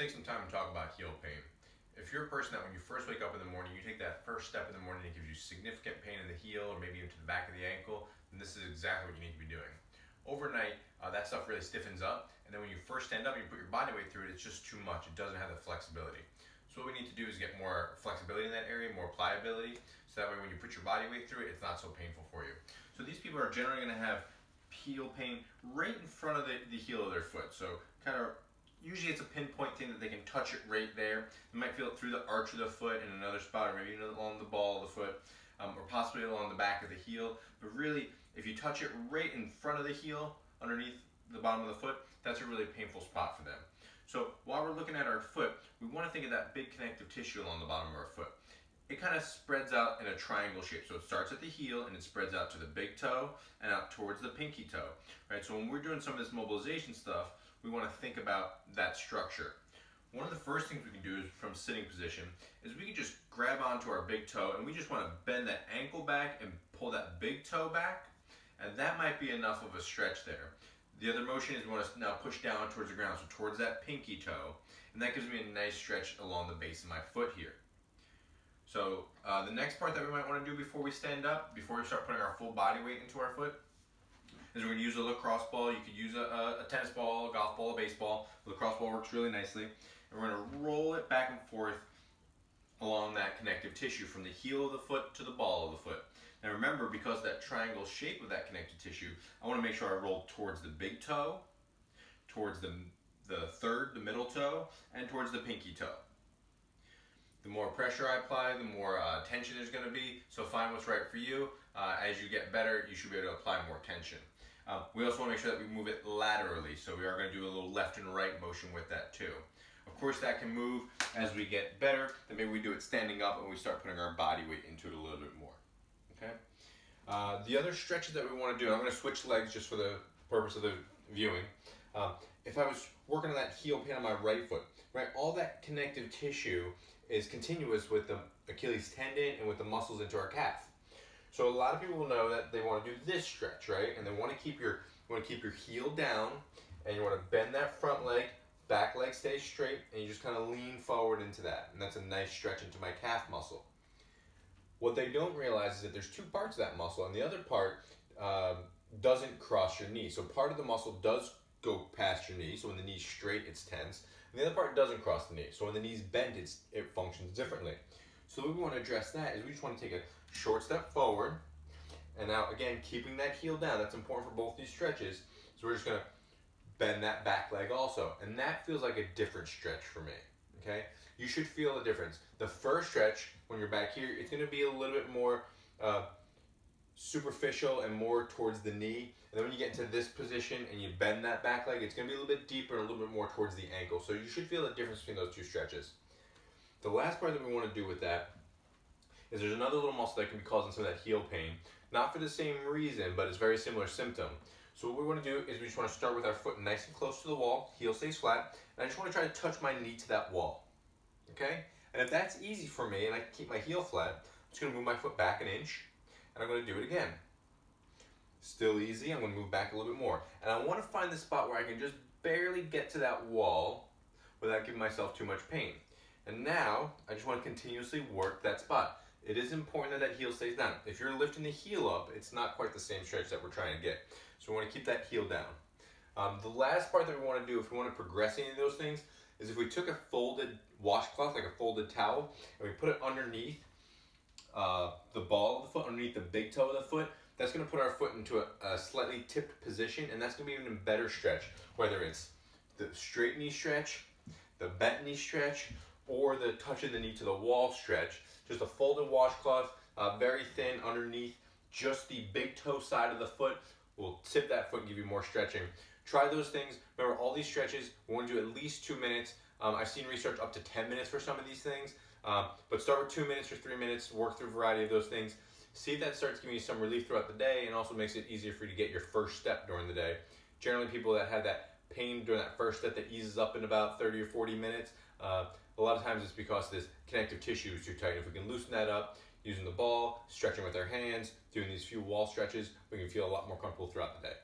take some time to talk about heel pain. If you're a person that when you first wake up in the morning, you take that first step in the morning and it gives you significant pain in the heel or maybe even to the back of the ankle, then this is exactly what you need to be doing. Overnight, that stuff really stiffens up, and then when you first stand up and you put your body weight through it, it's just too much. It doesn't have the flexibility. So what we need to do is get more flexibility in that area, more pliability, so that way when you put your body weight through it, it's not so painful for you. So these people are generally going to have heel pain right in front of the heel of their foot. So kind of usually it's a pinpoint thing that they can touch it right there. They might feel it through the arch of the foot in another spot, or maybe along the ball of the foot, or possibly along the back of the heel. But really, if you touch it right in front of the heel, underneath the bottom of the foot, that's a really painful spot for them. So while we're looking at our foot, we want to think of that big connective tissue along the bottom of our foot. It kind of spreads out in a triangle shape. So it starts at the heel and it spreads out to the big toe and out towards the pinky toe, right? So when we're doing some of this mobilization stuff, we want to think about that structure. One of the first things we can do is from sitting position is we can just grab onto our big toe and we just want to bend that ankle back and pull that big toe back, and that might be enough of a stretch there. The other motion is we want to now push down towards the ground, so towards that pinky toe, and that gives me a nice stretch along the base of my foot here. So the next part that we might want to do before we stand up, before we start putting our full body weight into our foot, is we're going to use a lacrosse ball. You could use a tennis ball, a golf ball, a baseball. The lacrosse ball works really nicely. And we're going to roll it back and forth along that connective tissue from the heel of the foot to the ball of the foot. Now remember, because of that triangle shape of that connective tissue, I want to make sure I roll towards the big toe, towards the middle toe, and towards the pinky toe. The more pressure I apply, the more tension there's going to be. So find what's right for you. As you get better, you should be able to apply more tension. We also want to make sure that we move it laterally. So we are going to do a little left and right motion with that too. Of course, that can move as we get better. Then maybe we do it standing up and we start putting our body weight into it a little bit more. Okay. The other stretches that we want to do, I'm going to switch legs just for the purpose of the viewing. If I was working on that heel pain on my right foot, right, all that connective tissue is continuous with the Achilles tendon and with the muscles into our calf. So a lot of people will know that they want to do this stretch, right? And they want to keep your heel down, and you want to bend that front leg, back leg stays straight, and you just kind of lean forward into that. And that's a nice stretch into my calf muscle. What they don't realize is that there's two parts of that muscle, and the other part doesn't cross your knee. So part of the muscle does go past your knee, so when the knee's straight, it's tense. And the other part doesn't cross the knee, so when the knee's bent, it functions differently. So the way we want to address that is we just want to take a short step forward, and now again, keeping that heel down. That's important for both these stretches. So we're just going to bend that back leg also, and that feels like a different stretch for me. Okay, you should feel the difference. The first stretch, when you're back here, it's going to be a little bit more superficial and more towards the knee. And then when you get into this position and you bend that back leg, it's going to be a little bit deeper and a little bit more towards the ankle. So you should feel the difference between those two stretches. The last part that we want to do with that is there's another little muscle that can be causing some of that heel pain. Not for the same reason, but it's a very similar symptom. So what we want to do is we just want to start with our foot nice and close to the wall, heel stays flat, and I just want to try to touch my knee to that wall. Okay? And if that's easy for me and I can keep my heel flat, I'm just going to move my foot back an inch, and I'm going to do it again. Still easy, I'm going to move back a little bit more. And I want to find the spot where I can just barely get to that wall without giving myself too much pain. And now, I just want to continuously work that spot. It is important that that heel stays down. If you're lifting the heel up, it's not quite the same stretch that we're trying to get. So we want to keep that heel down. The last part that we want to do, if we want to progress any of those things, is if we took a folded washcloth, like a folded towel, and we put it underneath the ball of the foot, underneath the big toe of the foot, that's going to put our foot into a slightly tipped position, and that's going to be an even better stretch, whether it's the straight knee stretch, the bent knee stretch, or the touching the knee to the wall stretch. Just a folded washcloth, very thin underneath, just the big toe side of the foot will tip that foot and give you more stretching. Try those things. Remember, all these stretches, we want to do at least 2 minutes. I've seen research up to 10 minutes for some of these things, but start with 2 minutes or 3 minutes, work through a variety of those things. See if that starts giving you some relief throughout the day and also makes it easier for you to get your first step during the day. Generally, people that have that pain during that first step that eases up in about 30 or 40 minutes, a lot of times it's because this connective tissue is too tight. If we can loosen that up, using the ball, stretching with our hands, doing these few wall stretches, we can feel a lot more comfortable throughout the day.